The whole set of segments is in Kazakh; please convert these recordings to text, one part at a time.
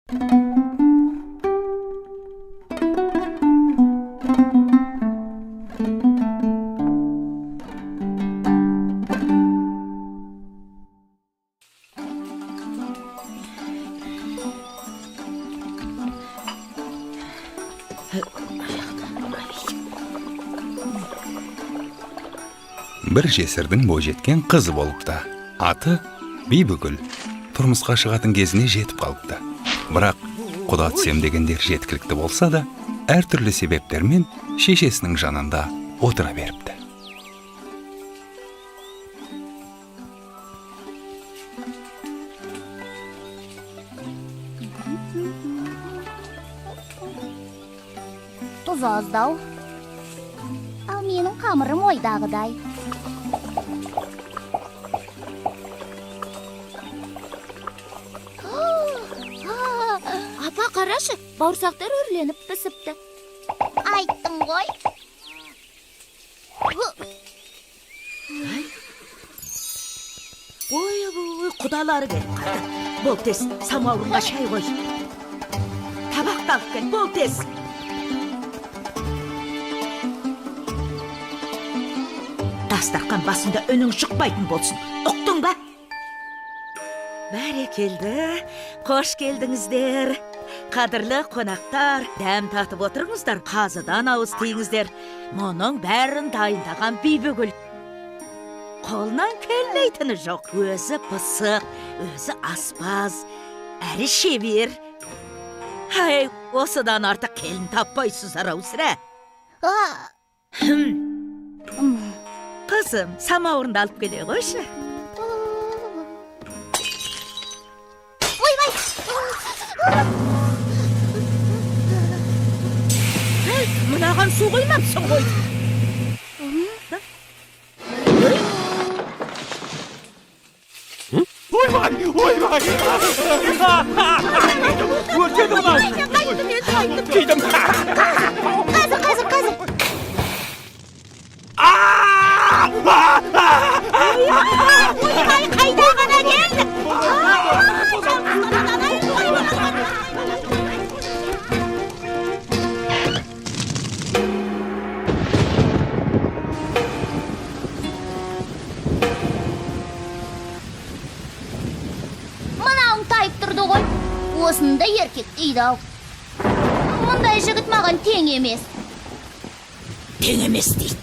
Bir жесірдің бойжеткен қызы болыпты. Аты Бибігүл. Тұрмысқа шығатын кезіне жетіп қалыпты. Бірақ құда түсем дегендер жеткілікті болса да, әртүрлі себептермен шешесінің жанында отыра беріпті. Тұз аздау. Ал менің қамырым ойдағыдай. Апа, қарашы, бауырсақтар өрленіп пісіпті. Айттым ғой. Ой, құдалары келіп қалды. Бол тез, самауырға шай қой. Табақ тағып кел, бол тез. Дастарқан басында үнің шықпайтын болсын. Ұқтың ба? Бәрекелді, қош келдіңіздер. Қадірлі қонақтар, дәм татып отырыңыздар, қазыдан ауыз тиіңіздер. Мұның бәрін дайындаған Бибігүл. Қолынан келмейтіні жоқ. Өзі пысық, өзі аспаз, әрі шебер. Ай, осыдан артық келін таппайсыздар ау сірә. Қызым, самауырынды алып келе қойшы. Мынаған су қоймапсың ғой. Ойбай! Өртеді бұлай! Кейдім! Қазір. Ойбай, қайда ғана келді? Мынауың тайып тұрды ғой. Осында еркек дейді ау. Мұндай жігіт маған тең емес. Тең емес дейді.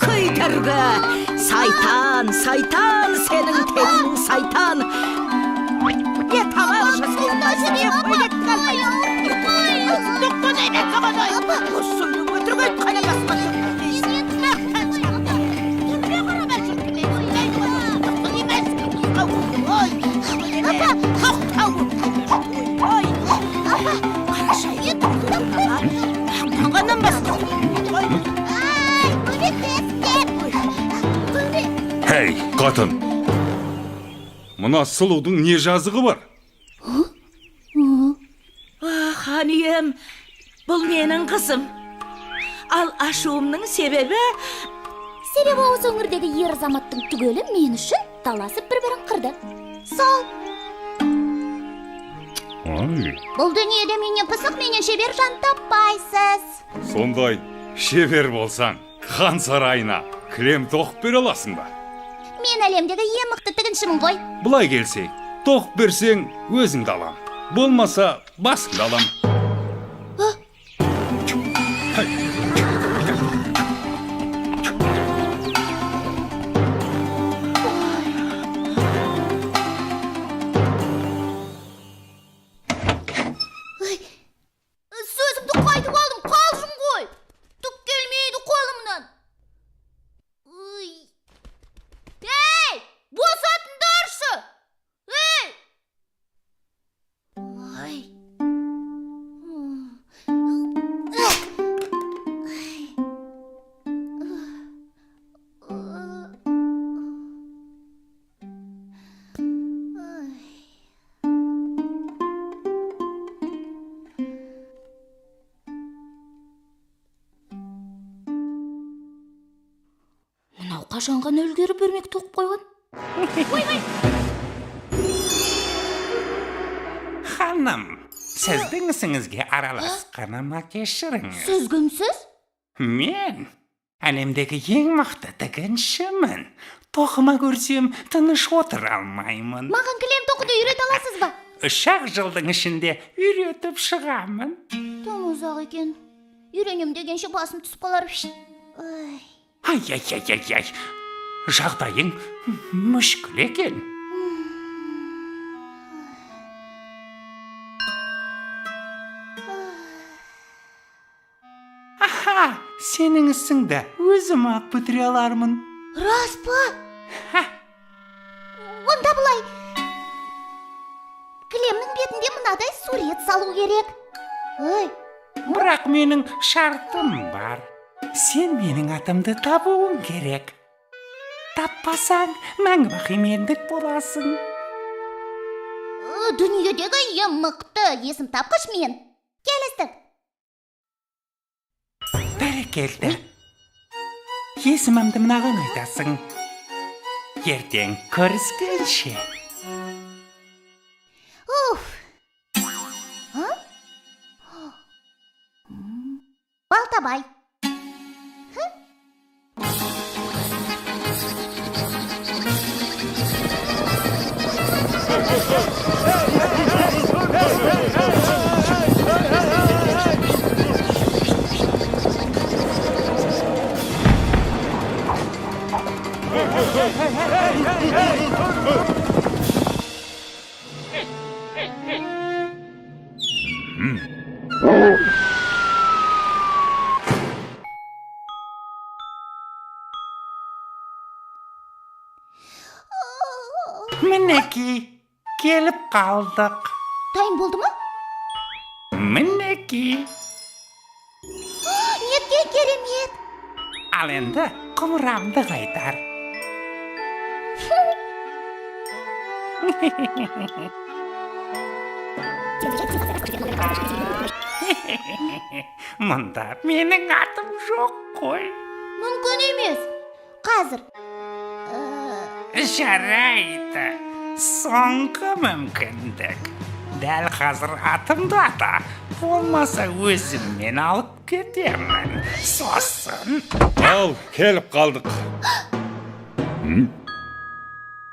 Көйтіргі! Сайтан, сенің теңің сайтан. Не тамаша сен өзіне бөлет қалмай. Доқтан әймек қабадай. Осыны өтіргет қана басмады. Хей, қатын! Мұна сұлудың не жазығы бар? Ханием, бұл менің қызым. Ал ашуымның себебі... Себебі осы өңірдегі ер азаматтың түгелі мен үшін таласып бір-бірін қырды. Сол. Бұл дүниеде менен пысық, менен шебер жан таппайсыз. Сондай шебер болсаң, хан сарайына кілем тоқып бере аласың ба? Мен әлемдегі ең мықты тігіншімін ғой. Бұлай келсек, тоқып берсең өзіңді алам. Болмаса, басыңды алам. Сөзімді қайтып алдым, қалжың ғой. Түк келмейді қолымнан. Ей, босатыңдаршы. Ей! Ой. Мынау қашанға нөлгері бермек тоқып қойған? Ойбай! ханым, сіздің ісіңізге араласқаныма кешіріңіз. Сіз кімсіз? Мен әлемдегі ең мықты тігіншімін. Тоқыма көрсем тыныш отыра алмаймын. Маған кілем тоқуды үйрете аласыз ба? 3 жылдың ішінде үйретіп шығамын. Тым ұзақ екен. Үйренем дегенше басым түсіп қалар. Ой. Ай. Жағдайың мүшкіл екен. Аха, сенің ісіңді өзім ақ бітіре алармын. Рас па? Ха, Онда бұлай. Кілемнің бетінде мынадай сурет салу керек. Ой, бірақ менің шартым бар. Сен менің атымды табуың керек. Таппасаң, мәңгі бақи мендік боласың. дүниедегі ең мықты есім тапқыш мен. Келістік. Бәрекелді. Есімімді мынаған айтасың. Ертең көріскенше. Уф. Балтабай. Мінеки, келіп қалдық. Дайын болды ма? Мінеки. Нетке керемет. Ал енді құмырамды қайтар. Мұнда менің атым жоқ қой. Мүмкін емес. Қазір. Жарайды. Соңғы мүмкіндік. Дәл қазір атымды ата. Болмаса өзіммен алып кетемін. Сосын. Ал, келіп қалдық.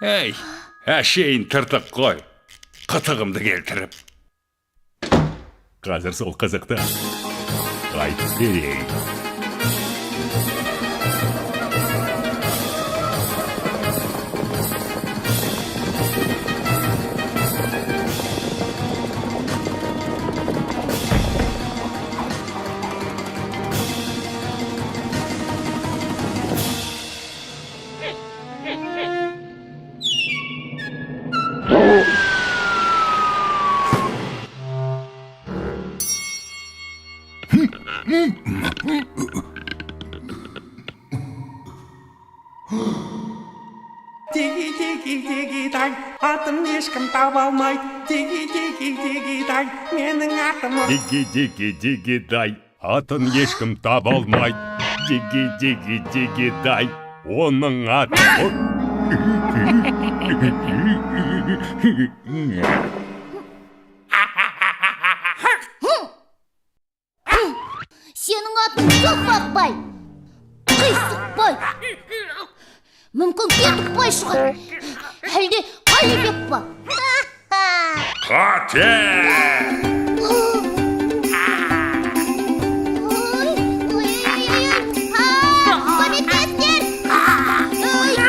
Ей, әшейін тыртық қой. Қытығымды келтіріп. Қазір сол қызықты айтып берейін. Диги-диги-диги-дай, атым ешкім таба алмайды. Диги-диги-диги-дай, менің атым. Диги-диги-диги-дай, атын ешкім таба алмайды. Диги-диги-диги-дай, оның аты... Сенің атын Соқпақбай. Қисықбай. Мүмкін Кетікбай шығар. Әлде Қалибек па? Қате! Көмектестер!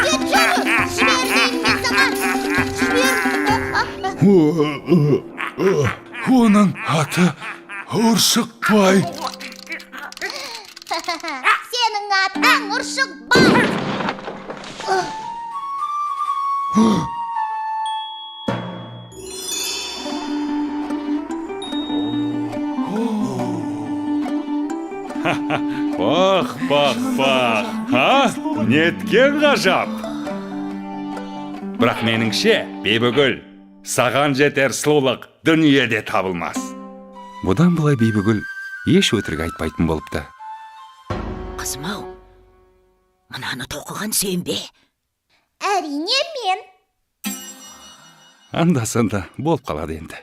Кет жағы! Жібер! Оның аты Ұршықбай. Сенің атың Ұршықбай. Бақ, ха? Неткен ғажап? Бірақ меніңше, Бибігүл, саған жетер сұлулық дүниеде табылмас. Бұдан былай Бибігүл еш өтірік айтпайтын болыпты. Қызым-ау, мынаны тоқыған сен бе? Әрине мен. Анда-санда болып қалады енді.